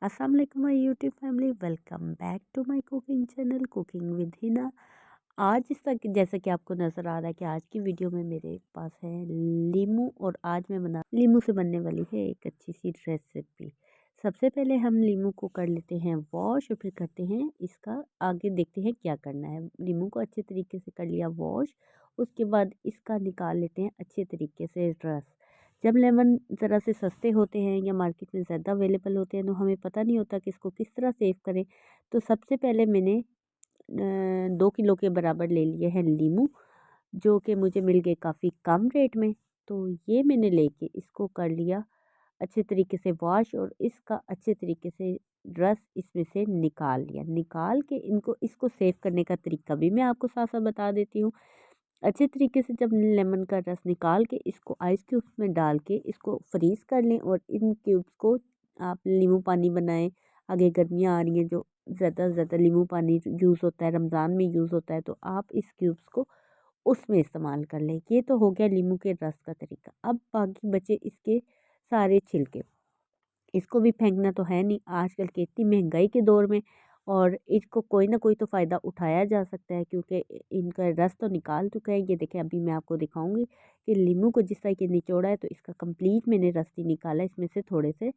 अस्सलाम वालेकुम my YouTube family, welcome back to my cooking channel cooking with Hina. आज इस तक जैसा कि आपको नज़र आ रहा है कि आज की वीडियो में मेरे पास है लीमू, और आज मैं बना लीमू से बनने वाली है एक अच्छी सी रेसिपी। सबसे पहले हम लीमू को कर लेते हैं वॉश, और फिर करते हैं इसका आगे, देखते हैं क्या करना है। लीमू को अच्छे तरीके से कर लिया वॉश, उसके बाद इसका निकाल लेते हैं अच्छे तरीके से रस। जब लेमन ज़रा से सस्ते होते हैं या मार्केट में ज़्यादा अवेलेबल होते हैं तो हमें पता नहीं होता कि इसको किस तरह सेव करें। तो सबसे पहले मैंने 2 किलो के बराबर ले लिए हैं लीमू, जो कि मुझे मिल गए काफ़ी कम रेट में। तो ये मैंने लेके इसको कर लिया अच्छे तरीके से वॉश, और इसका अच्छे तरीके से रस इसमें से निकाल लिया। निकाल के इनको इसको सेव करने का तरीका भी मैं आपको साथ साथ बता देती हूँ। अच्छे तरीके से जब लेमन का रस निकाल के इसको आइस क्यूब्स में डाल के इसको फ्रीज़ कर लें, और इन क्यूब्स को आप नींबू पानी बनाएं। आगे गर्मियाँ आ रही हैं, जो ज़्यादा से ज़्यादा नींबू पानी यूज़ होता है, रमज़ान में यूज़ होता है, तो आप इस क्यूब्स को उसमें इस्तेमाल कर लें। ये तो हो गया नींबू के रस का तरीका। अब बाकी बचे इसके सारे छिलके। इसको भी फेंकना तो है नहीं आजकल के इतनी महंगाई के दौर में, और इसको कोई ना कोई तो फ़ायदा उठाया जा सकता है, क्योंकि इनका रस तो निकाल चुका है। ये देखें, अभी मैं आपको दिखाऊंगी कि लीमू को जिस तरह के निचोड़ा है तो इसका कंप्लीट मैंने रस ही निकाला। इसमें से थोड़े से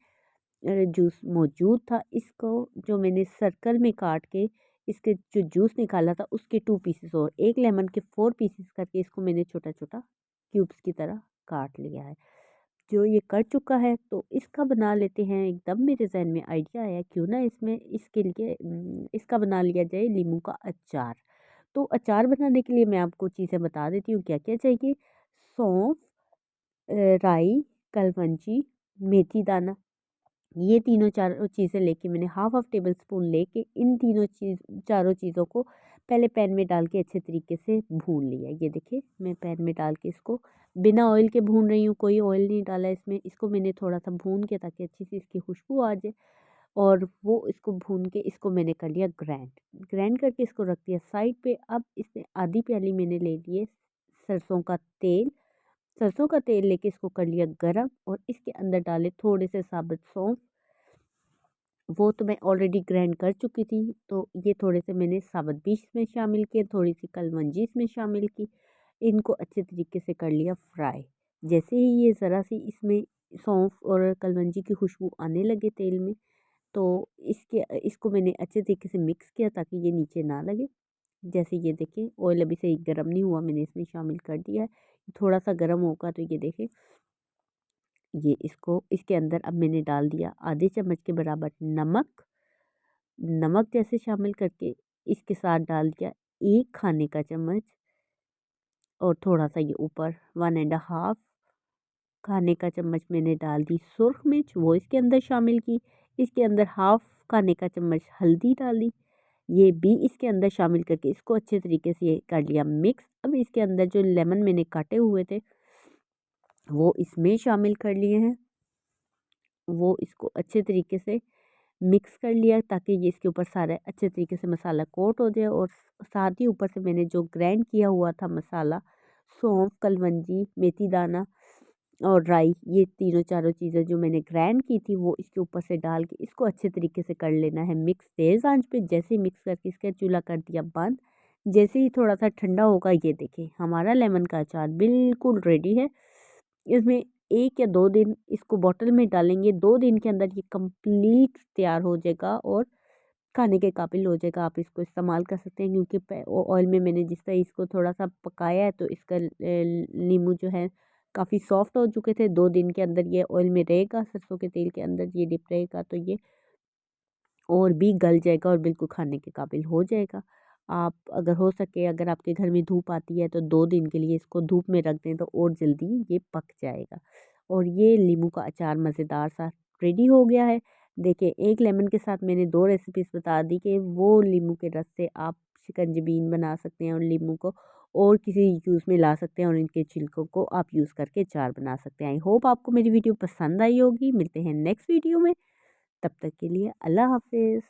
जूस मौजूद था। इसको जो मैंने सर्कल में काट के इसके जो जूस निकाला था उसके 2 पीसेस, और एक लेमन के 4 पीसेस करके इसको मैंने छोटा छोटा क्यूब्स की तरह काट लिया है। जो ये कट चुका है तो इसका बना लेते हैं। एकदम मेरे जहन में आइडिया आया, क्यों ना इसमें इसके लिए इसका बना लिया जाए नींबू का अचार। तो अचार बनाने के लिए मैं आपको चीज़ें बता देती हूँ क्या क्या चाहिए। सौंफ, राई, कलवंजी, मेथी दाना, ये तीनों चारों चीज़ें लेके मैंने हाफ टेबल स्पून लेके इन चारों चीज़ों को पहले पैन में डाल के अच्छे तरीके से भून लिया। ये देखिए, मैं पैन में डाल के इसको बिना ऑयल के भून रही हूँ, कोई ऑयल नहीं डाला इसमें। इसको मैंने थोड़ा सा भून के ताकि अच्छी सी इसकी खुशबू आ जाए, और वो इसको भून के इसको मैंने कर लिया ग्राइंड। ग्राइंड करके इसको रख दिया साइड पे। अब इसमें आधी प्याली मैंने ले लिए सरसों का तेल। सरसों का तेल लेके इसको कर लिया गरम, और इसके अंदर डाले थोड़े से साबुत सौंफ। वो तो मैं ऑलरेडी ग्राइंड कर चुकी थी, तो ये थोड़े से मैंने साबुत भी इसमें शामिल किए, थोड़ी सी कलवंजी इसमें शामिल की। इनको अच्छे तरीके से कर लिया फ्राई। जैसे ही ये ज़रा सी इसमें सौंफ और कलवंजी की खुशबू आने लगे तेल में, तो इसको मैंने अच्छे तरीके से मिक्स किया ताकि ये नीचे ना लगे। जैसे ये देखें, ऑयल अभी से गर्म नहीं हुआ, मैंने इसमें शामिल कर दिया है। थोड़ा सा गर्म होगा तो ये देखें, ये इसको इसके अंदर अब मैंने डाल दिया आधे चम्मच के बराबर नमक। नमक जैसे शामिल करके इसके साथ डाल दिया 1 खाने का चम्मच, और थोड़ा सा ये ऊपर 1.5 खाने का चम्मच मैंने डाल दी सुर्ख मिर्च, वो इसके अंदर शामिल की। इसके अंदर हाफ खाने का चम्मच हल्दी डाल दी, ये भी इसके अंदर शामिल करके इसको अच्छे तरीके से ये कर लिया मिक्स। अब इसके अंदर जो लेमन मैंने काटे हुए थे वो इसमें शामिल कर लिए हैं। वो इसको अच्छे तरीके से मिक्स कर लिया ताकि ये इसके ऊपर सारा अच्छे तरीके से मसाला कोट हो जाए, और साथ ही ऊपर से मैंने जो ग्राइंड किया हुआ था मसाला, सौंफ, कलवंजी, मेथी दाना और राई, ये तीनों चारों चीज़ें जो मैंने ग्राइंड की थी वो इसके ऊपर से डाल के इसको अच्छे तरीके से कर लेना है मिक्स तेज़ आंच पे। जैसे ही मिक्स करके इसका चूल्हा कर दिया बंद। जैसे ही थोड़ा सा ठंडा होगा, ये देखें हमारा लेमन का अचार बिल्कुल रेडी है। इसमें 1 या 2 दिन इसको बॉटल में डालेंगे, 2 दिन के अंदर ये कंप्लीट तैयार हो जाएगा और खाने के काबिल हो जाएगा। आप इसको इस्तेमाल कर सकते हैं, क्योंकि ऑयल में मैंने जिस तरह इसको थोड़ा सा पकाया है तो इसका नींबू जो है काफ़ी सॉफ्ट हो चुके थे। 2 दिन के अंदर ये ऑयल में रहेगा, सरसों के तेल के अंदर ये डिप रहेगा, तो ये और भी गल जाएगा और बिल्कुल खाने के काबिल हो जाएगा। आप अगर हो सके, अगर आपके घर में धूप आती है तो 2 दिन के लिए इसको धूप में रख दें तो और जल्दी ये पक जाएगा। और ये नींबू का अचार मज़ेदार सा रेडी हो गया है। देखिए, एक लेमन के साथ मैंने 2 रेसिपीज़ बता दी कि वो नींबू के रस से आप शिकंजबीन बना सकते हैं, और नींबू को और किसी यूज़ में ला सकते हैं, और इनके छिलकों को आप यूज़ करके अचार बना सकते हैं। आई होप आपको मेरी वीडियो पसंद आई होगी। मिलते हैं नेक्स्ट वीडियो में, तब तक के लिए अल्लाह हाफ़िज़।